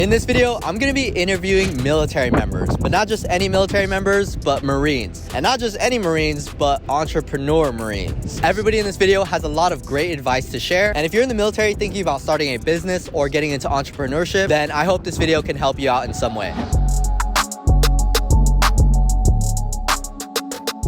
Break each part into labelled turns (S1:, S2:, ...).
S1: In this video, I'm gonna be interviewing military members, but not just any military members, but Marines. And not just any Marines, but entrepreneur Marines. Everybody in this video has a lot of great advice to share. And if you're in the military thinking about starting a business or getting into entrepreneurship, then I hope this video can help you out in some way.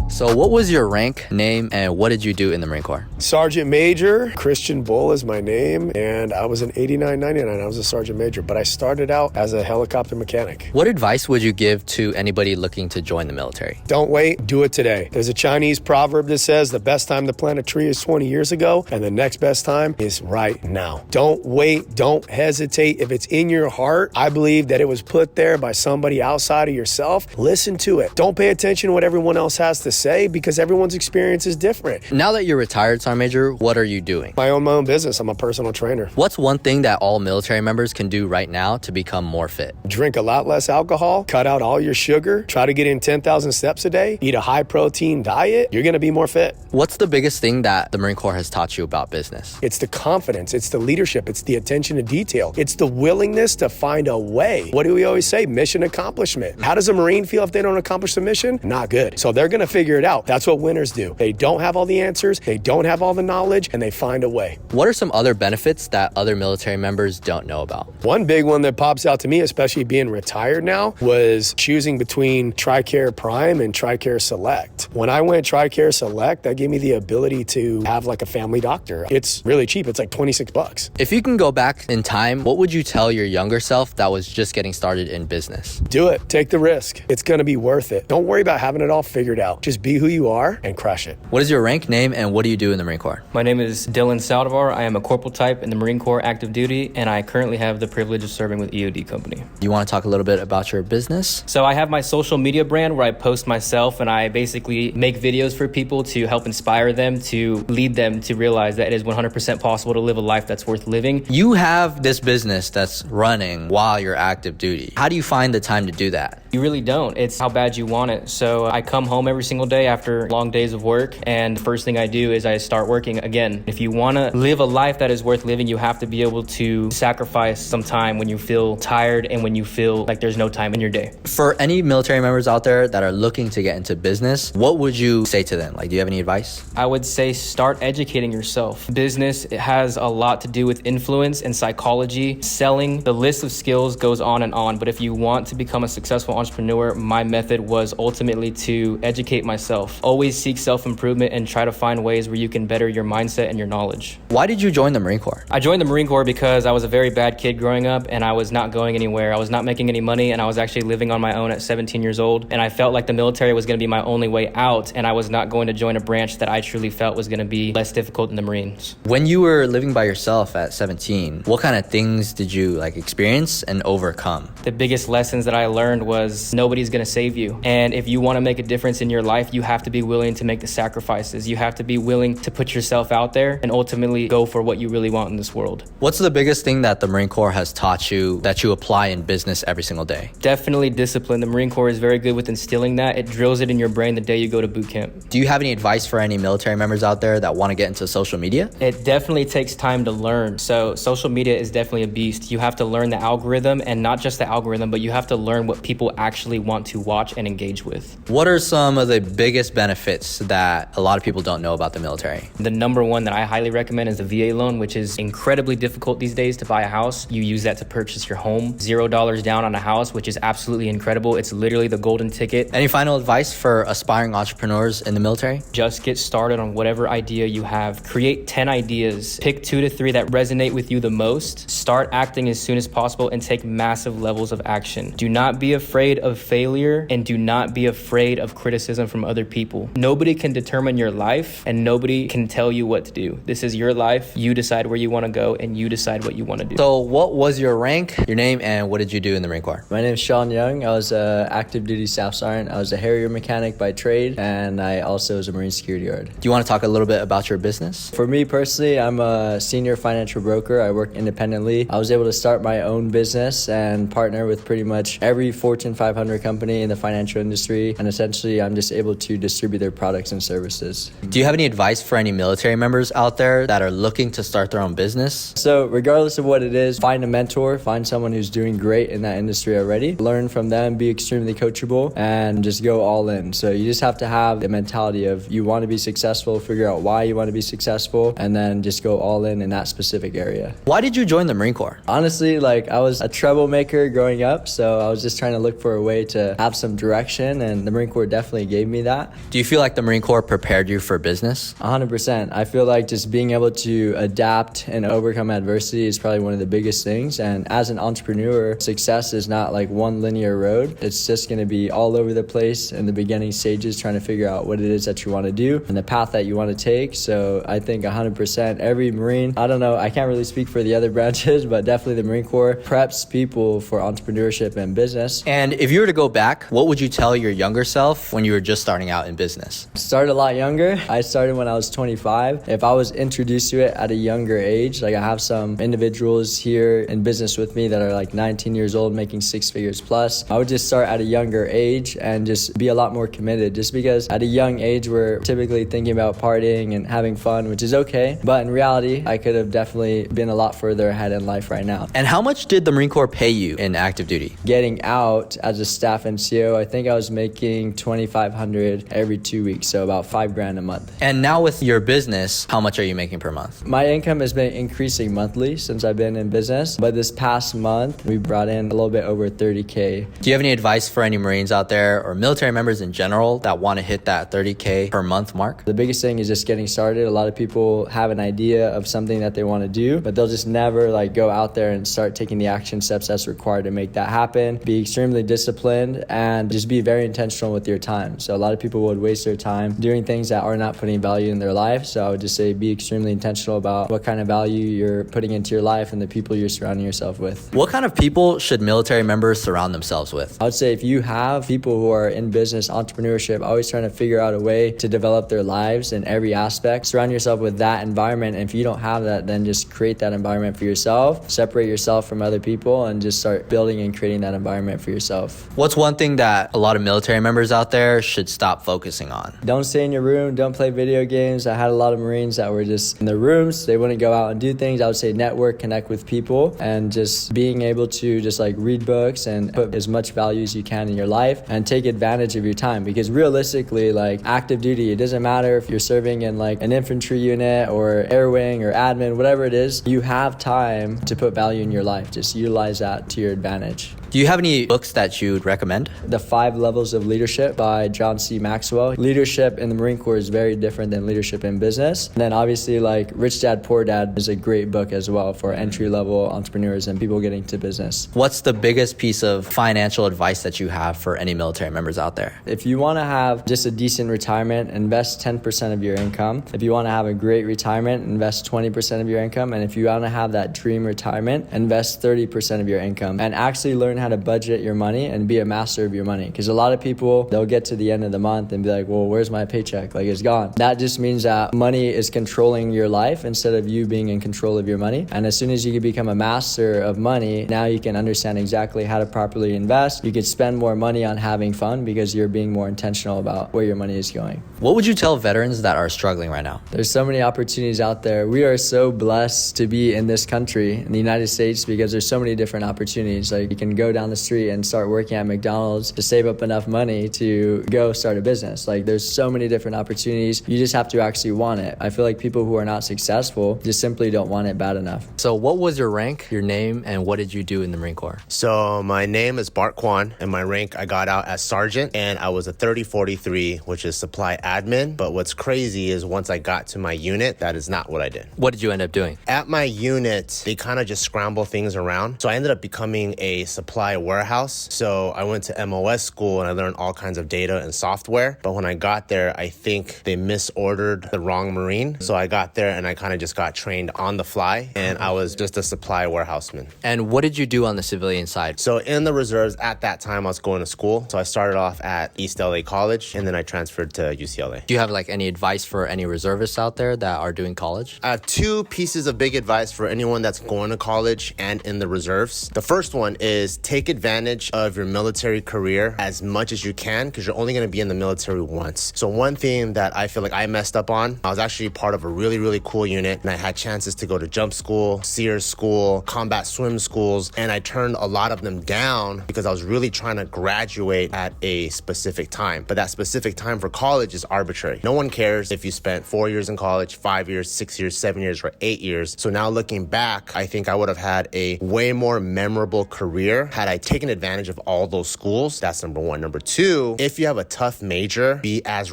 S1: So what was your rank, name, and what did you do in the Marine Corps?
S2: Sergeant Major, Christian Bull is my name, and I was an 89-99. I was a Sergeant Major, but I started out as a helicopter mechanic.
S1: What advice would you give to anybody looking to join the military?
S2: Don't wait, do it today. There's a Chinese proverb that says the best time to plant a tree is 20 years ago, and the next best time is right now. Don't wait, don't hesitate. If it's in your heart, I believe that it was put there by somebody outside of yourself. Listen to it. Don't pay attention to what everyone else has to say, because everyone's experience is different.
S1: Now that you're retired, Sergeant Major, what are you doing?
S2: I own my own business. I'm a personal trainer.
S1: What's one thing that all military members can do right now to become more fit?
S2: Drink a lot less alcohol, cut out all your sugar, try to get in 10,000 steps a day, eat a high protein diet. You're gonna be more fit.
S1: What's the biggest thing that the Marine Corps has taught you about business?
S2: It's the confidence, it's the leadership, it's the attention to detail. It's the willingness to find a way. What do we always say? Mission accomplishment. How does a Marine feel if they don't accomplish the mission? Not good. So they're gonna figure it out. That's what winners do. They don't have all the answers, they don't have all the knowledge, and they find a way.
S1: What are some other benefits that other military members don't know about?
S2: One big one that pops out to me, especially being retired now, was choosing between TRICARE Prime and TRICARE Select. When I went TRICARE Select, that gave me the ability to have like a family doctor. It's really cheap. It's like $26.
S1: If you can go back in time, what would you tell your younger self that was just getting started in business?
S2: Do it. Take the risk. It's going to be worth it. Don't worry about having it all figured out. Just be who you are and crush it.
S1: What is your rank, name, and what do you do in the Marine Corps?
S3: My name is Dylan Saldivar. I am a corporal type in the Marine Corps active duty, and I currently have the privilege of serving with EOD Company.
S1: You want to talk a little bit about your business?
S3: So I have my social media brand where I post myself and I basically make videos for people to help inspire them, to lead them to realize that it is 100% possible to live a life that's worth living.
S1: You have this business that's running while you're active duty. How do you find the time to do that?
S3: You really don't. It's how bad you want it. So I come home every single day after long days of work, and the first thing I do is I start working again. If you want to live a life that is worth living, you have to be able to sacrifice some time when you feel tired and when you feel like there's no time in your day.
S1: For any military members out there that are looking to get into business, what would you say to them? Like, do you have any advice?
S3: I would say start educating yourself. Business, it has a lot to do with influence and psychology. Selling, the list of skills goes on, but if you want to become a successful entrepreneur, my method was ultimately to educate myself. Always seek self-improvement and try to find ways where you can better your mindset and your knowledge.
S1: Why did you join the Marine Corps?
S3: I joined the Marine Corps because I was a very bad kid growing up and I was not going anywhere. I was not making any money and I was actually living on my own at 17 years old. And I felt like the military was going to be my only way out, and I was not going to join a branch that I truly felt was going to be less difficult than the Marines.
S1: When you were living by yourself at 17, what kind of things did you experience and overcome?
S3: The biggest lessons that I learned was nobody's going to save you. And if you want to make a difference in your life, you have to be willing to make the sacrifices. You have to be willing to put yourself out there and ultimately go for what you really want in this world.
S1: What's the biggest thing that the Marine Corps has taught you that you apply in business every single day?
S3: Definitely discipline. The Marine Corps is very good with instilling that. It drills it in your brain the day you go to boot camp.
S1: Do you have any advice for any military members out there that want to get into social media?
S3: It definitely takes time to learn. So social media is definitely a beast. You have to learn the algorithm, and not just the algorithm, but you have to learn what people actually want to watch and engage with.
S1: What are some of the biggest benefits that a lot of people don't know about the military?
S3: The number one that I highly recommend is the VA loan, which is incredibly difficult these days to buy a house. You use that to purchase your home. $0 down on a house, which is absolutely incredible. It's literally the golden ticket.
S1: Any final advice for aspiring entrepreneurs in the military?
S3: Just get started on whatever idea you have. Create 10 ideas. Pick 2 to 3 that resonate with you the most. Start acting as soon as possible and take massive levels of action. Do not be afraid of failure and do not be afraid of criticism from other people. Nobody can determine your life and nobody can tell you what to do. This is your life. You decide where you want to go and you decide what you want to do.
S1: So what was your rank, your name, and what did you do in the Marine Corps?
S4: My name is Sean Young. I was an active duty staff sergeant. I was a Harrier mechanic by trade, and I also was a Marine security guard.
S1: Do you want to talk a little bit about your business?
S4: For me personally, I'm a senior financial broker. I work independently. I was able to start my own business and partner with pretty much every Fortune Fortune 500 company in the financial industry, and essentially I'm just able to distribute their products and services.
S1: Do you have any advice for any military members out there that are looking to start their own business?
S4: So regardless of what it is, find a mentor, find someone who's doing great in that industry already, learn from them, be extremely coachable, and just go all in. So you just have to have the mentality of you want to be successful, figure out why you want to be successful, and then just go all in that specific area.
S1: Why did you join the Marine Corps?
S4: Honestly, I was a troublemaker growing up, so I was just trying to look for a way to have some direction, and the Marine Corps definitely gave me that.
S1: Do you feel like the Marine Corps prepared you for business?
S4: 100%. I feel like just being able to adapt and overcome adversity is probably one of the biggest things. And as an entrepreneur, success is not like one linear road. It's just going to be all over the place in the beginning stages, trying to figure out what it is that you want to do and the path that you want to take. So I think 100% every Marine, I don't know, I can't really speak for the other branches, but definitely the Marine Corps preps people for entrepreneurship and business.
S1: And if you were to go back, what would you tell your younger self when you were just starting out in business?
S4: Started a lot younger. I started when I was 25. If I was introduced to it at a younger age, I have some individuals here in business with me that are 19 years old making 6 figures plus. I would just start at a younger age and just be a lot more committed, just because at a young age we're typically thinking about partying and having fun, which is okay. But in reality, I could have definitely been a lot further ahead in life right now.
S1: And how much did the Marine Corps pay you in active duty?
S4: Getting out as a staff NCO, I think I was making $2,500 every 2 weeks, so about $5,000 a month.
S1: And now with your business, how much are you making per month?
S4: My income has been increasing monthly since I've been in business, but this past month we brought in a little bit over $30K.
S1: Do you have any advice for any Marines out there or military members in general that want to hit that $30K per month mark?
S4: The biggest thing is just getting started. A lot of people have an idea of something that they want to do, but they'll just never go out there and start taking the action steps that's required to make that happen. Be extremely disciplined and just be very intentional with your time. So a lot of people would waste their time doing things that are not putting value in their life. So I would just say be extremely intentional about what kind of value you're putting into your life and the people you're surrounding yourself with.
S1: What kind of people should military members surround themselves with?
S4: I would say if you have people who are in business, entrepreneurship, always trying to figure out a way to develop their lives in every aspect, surround yourself with that environment. And if you don't have that, then just create that environment for yourself, separate yourself from other people, and just start building and creating that environment for yourself.
S1: What's one thing that a lot of military members out there should stop focusing on?
S4: Don't stay in your room, don't play video games. I had a lot of Marines that were just in their rooms. They wouldn't go out and do things. I would say network, connect with people, and just being able to just read books and put as much value as you can in your life and take advantage of your time. Because realistically, active duty, it doesn't matter if you're serving in an infantry unit or air wing or admin, whatever it is, you have time to put value in your life. Just utilize that to your advantage.
S1: Do you have any books that you would recommend?
S4: The 5 Levels of Leadership by John C. Maxwell. Leadership in the Marine Corps is very different than leadership in business. And then obviously Rich Dad, Poor Dad is a great book as well for entry-level entrepreneurs and people getting to business.
S1: What's the biggest piece of financial advice that you have for any military members out there?
S4: If you want to have just a decent retirement, invest 10% of your income. If you want to have a great retirement, invest 20% of your income. And if you want to have that dream retirement, invest 30% of your income and actually learn how to budget your money and be a master of your money. Because a lot of people, they'll get to the end of the month and be like, well, where's my paycheck? It's gone. That just means that money is controlling your life instead of you being in control of your money. And as soon as you can become a master of money, now you can understand exactly how to properly invest. You can spend more money on having fun because you're being more intentional about where your money is going.
S1: What would you tell veterans that are struggling right now?
S4: There's so many opportunities out there. We are so blessed to be in this country, in the United States, because there's so many different opportunities. You can go down the street and start working at McDonald's to save up enough money to go start a business. There's so many different opportunities. You just have to actually want it. I feel like people who are not successful just simply don't want it bad enough.
S1: So what was your rank, your name, and what did you do in the Marine Corps?
S5: So my name is Bart Kwan, and my rank I got out as sergeant, and I was a 3043, which is supply admin. But what's crazy is once I got to my unit, that is not what I did.
S1: What did you end up doing?
S5: At my unit, they kind of just scramble things around. So I ended up becoming a supply warehouse. So I went to MOS school and I learned all kinds of data and software. But when I got there, I think they misordered the wrong Marine. So I got there and I kind of just got trained on the fly, and I was just a supply warehouseman.
S1: And what did you do on the civilian side?
S5: So in the reserves, at that time, I was going to school. So I started off at East LA College, and then I transferred to UCLA.
S1: Do you have any advice for any reservists out there that are doing college?
S5: I have 2 pieces of big advice for anyone that's going to college and in the reserves. The first one is take advantage of your military career as much as you can because you're only going to be in the military once. So one thing that I feel like I messed up on, I was actually part of a really, really cool unit, and I had chances to go to jump school, Sears school, combat swim schools, and I turned a lot of them down because I was really trying to graduate at a specific time. But that specific time for college is arbitrary. No one cares if you spent 4 years in college, 5 years, 6 years, 7 years, or 8 years. So now looking back, I think I would have had a way more memorable career had I taken advantage of all those schools. That's number one. Number two, if you have a tough major, be as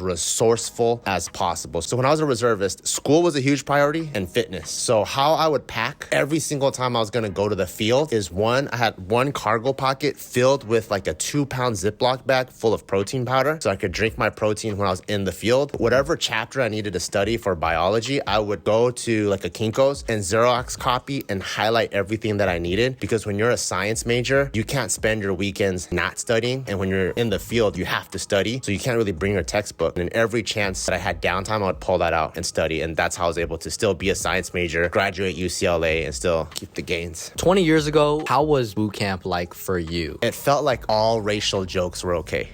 S5: resourceful as possible. So when I was a reservist, school was a huge priority and fitness. So how I would pack every single time I was going to go to the field is one, I had one cargo pocket filled with like a 2-pound Ziploc bag full of protein powder so I could drink my protein when I was in the field. Whatever chapter I needed to study for biology, I would go to like a Kinko's and Xerox copy and highlight everything that I needed, because when you're a science major, you can't spend your weekends not studying, and when you're in the field, you have to study, so you can't really bring your textbook. And every chance that I had downtime, I would pull that out and study, and that's how I was able to still be a science major, graduate UCLA, and still keep the gains.
S1: 20 years ago, how was boot camp like for you?
S5: It felt like all racial jokes were okay.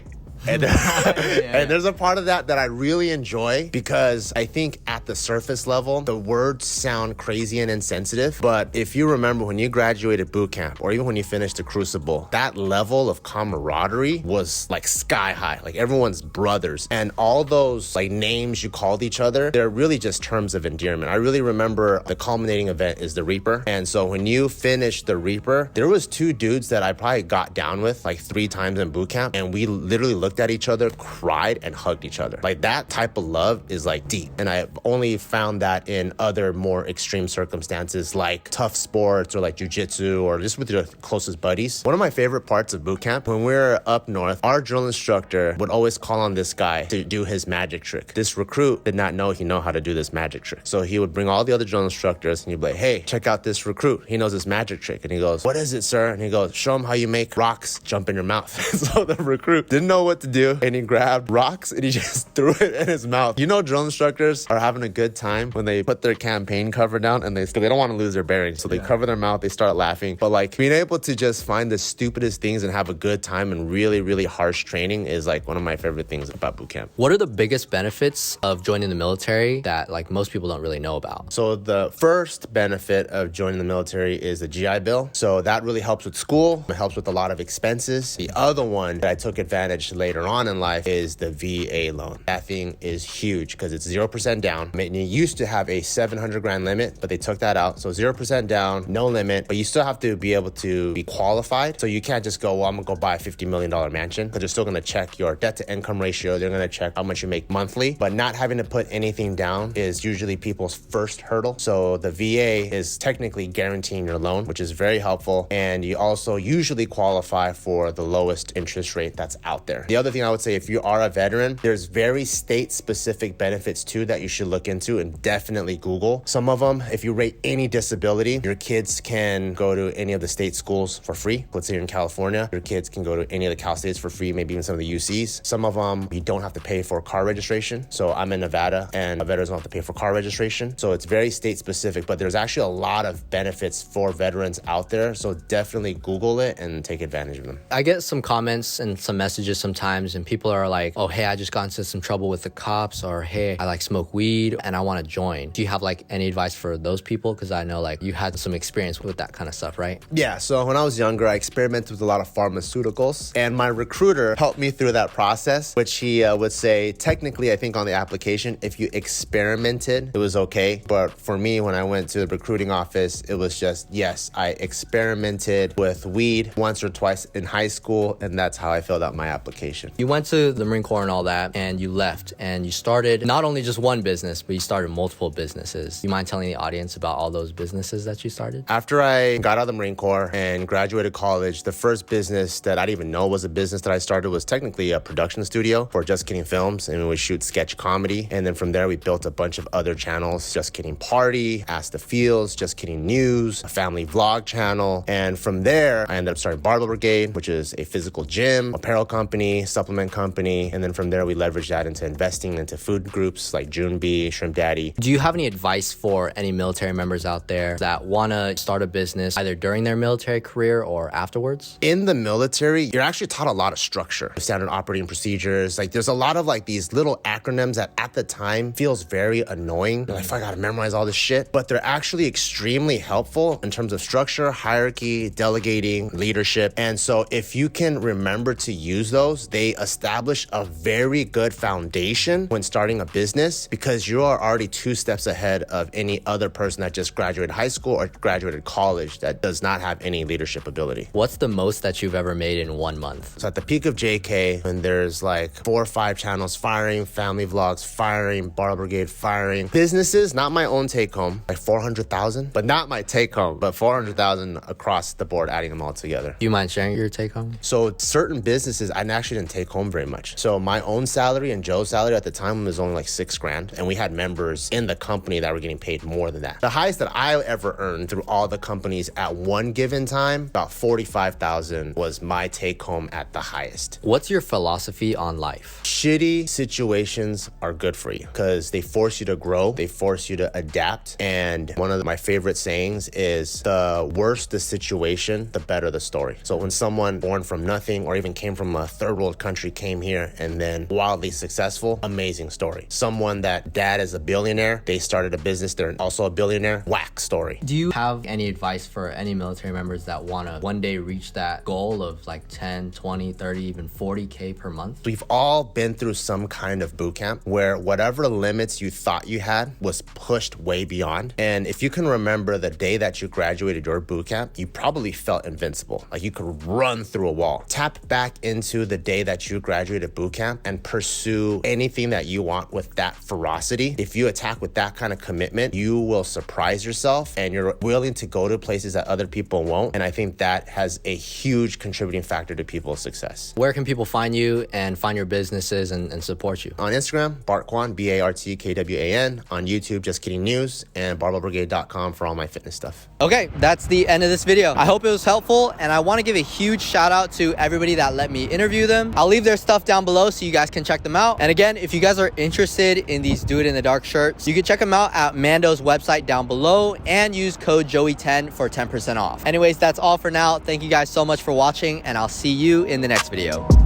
S5: And, and there's a part of that I really enjoy, because I think at the surface level, the words sound crazy and insensitive. But if you remember when you graduated boot camp, or even when you finished the Crucible, that level of camaraderie was like sky high. Like everyone's brothers. And all those like names you called each other, they're really just terms of endearment. I really remember the culminating event is the Reaper. And so when you finished the Reaper, there was 2 dudes that I probably got down with like 3 times in boot camp. And we literally looked at each other, cried, and hugged each other. Like that type of love is like deep. And I've only found that in other more extreme circumstances like tough sports or like jujitsu or just with your closest buddies. One of my favorite parts of boot camp, when we were up north, our drill instructor would always call on this guy to do his magic trick. This recruit did not know he know how to do this magic trick. So he would bring all the other drill instructors and he'd be like, hey, check out this recruit. He knows this magic trick. And he goes, what is it, sir? And he goes, show him how you make rocks jump in your mouth. So the recruit didn't know what to do, and he grabbed rocks and he just threw it in his mouth. You know, drill instructors are having a good time when they put their campaign cover down and they don't want to lose their bearings. So they cover their mouth, they start laughing. But like being able to just find the stupidest things and have a good time and really, really harsh training is like one of my favorite things about boot camp.
S1: What are the biggest benefits of joining the military that like most people don't really know about?
S5: So the first benefit of joining the military is the GI Bill. So that really helps with school. It helps with a lot of expenses. The other one that I took advantage later on in life is the VA loan. That thing is huge because it's 0% down. I mean, you used to have a 700 grand limit, but they took that out. So 0% down, no limit, but you still have to be able to be qualified. So you can't just go, well, I'm gonna go buy a $50 million mansion, because they're still gonna check your debt to income ratio. They're gonna check how much you make monthly, but not having to put anything down is usually people's first hurdle. So the VA is technically guaranteeing your loan, which is very helpful. And you also usually qualify for the lowest interest rate that's out there. The other thing I would say, if you are a veteran, there's very state-specific benefits too that you should look into and definitely Google. Some of them, if you rate any disability, your kids can go to any of the state schools for free. Let's say you're in California, your kids can go to any of the Cal States for free, maybe even some of the UCs. Some of them, you don't have to pay for car registration. So I'm in Nevada and veterans don't have to pay for car registration. So it's very state-specific, but there's actually a lot of benefits for veterans out there. So definitely Google it and take advantage of them.
S1: I get some comments and some messages sometimes, and people are like, oh, hey, I just got into some trouble with the cops, or hey, I like smoke weed and I want to join. Do you have like any advice for those people? Because I know like you had some experience with that kind of stuff, right?
S5: Yeah, so when I was younger, I experimented with a lot of pharmaceuticals, and my recruiter helped me through that process, which he would say, technically, I think on the application, if you experimented, it was okay. But for me, when I went to the recruiting office, it was just, yes, I experimented with weed once or twice in high school, and that's how I filled out my application.
S1: You went to the Marine Corps and all that, and you left, and you started not only just one business, but you started multiple businesses. You mind telling the audience about all those businesses that you started?
S5: After I got out of the Marine Corps and graduated college, the first business that I didn't even know was a business that I started was technically a production studio for Just Kidding Films, and we would shoot sketch comedy. And then from there, we built a bunch of other channels: Just Kidding Party, Ask the Fields, Just Kidding News, a family vlog channel. And from there, I ended up starting Barbell Brigade, which is a physical gym, apparel company, supplement company. And then from there, we leveraged that into investing into food groups like June Bee, Shrimp Daddy.
S1: Do you have any advice for any military members out there that want to start a business either during their military career or afterwards?
S5: In the military, you're actually taught a lot of structure, standard operating procedures. Like there's a lot of like these little acronyms that at the time feels very annoying. You're like, I gotta memorize all this shit. But they're actually extremely helpful in terms of structure, hierarchy, delegating, leadership. And so if you can remember to use those, they establish a very good foundation when starting a business because you are already 2 steps ahead of any other person that just graduated high school or graduated college that does not have any leadership ability.
S1: What's the most that you've ever made in 1 month?
S5: So at the peak of JK, when there's like 4 or 5 channels firing, family vlogs firing, Bar Brigade firing, businesses, not my own take home, like 400,000, but not my take home, but 400,000 across the board, adding them all together.
S1: Do you mind sharing your take home?
S5: So certain businesses, I actually didn't take home very much. So my own salary and Joe's salary at the time was only like $6,000. And we had members in the company that were getting paid more than that. The highest that I ever earned through all the companies at one given time, about 45,000 was my take home at the highest.
S1: What's your philosophy on life?
S5: Shitty situations are good for you because they force you to grow. They force you to adapt. And one of my favorite sayings is the worse the situation, the better the story. So when someone born from nothing or even came from a third world country came here and then wildly successful, amazing story. Someone that dad is a billionaire, they started a business, they're also a billionaire, whack story.
S1: Do you have any advice for any military members that want to one day reach that goal of like 10, 20, 30, even 40K per month?
S5: We've all been through some kind of boot camp where whatever limits you thought you had was pushed way beyond. And if you can remember the day that you graduated your boot camp, you probably felt invincible. Like you could run through a wall. Tap back into the day that you graduated boot camp and pursue anything that you want with that ferocity. If you attack with that kind of commitment, you will surprise yourself and you're willing to go to places that other people won't. And I think that has a huge contributing factor to people's success.
S1: Where can people find you and find your businesses and support you?
S5: On Instagram, Bart Kwan, BartKwan. On YouTube, Just Kidding News, and barbellbrigade.com for all my fitness stuff.
S1: Okay, that's the end of this video. I hope it was helpful, and I want to give a huge shout out to everybody that let me interview them. I'll leave their stuff down below so you guys can check them out. And again, if you guys are interested in these Do It in the Dark shirts, you can check them out at Mando's website down below and use code Joey10 for 10% off. Anyways, that's all for now. Thank you guys so much for watching, and I'll see you in the next video.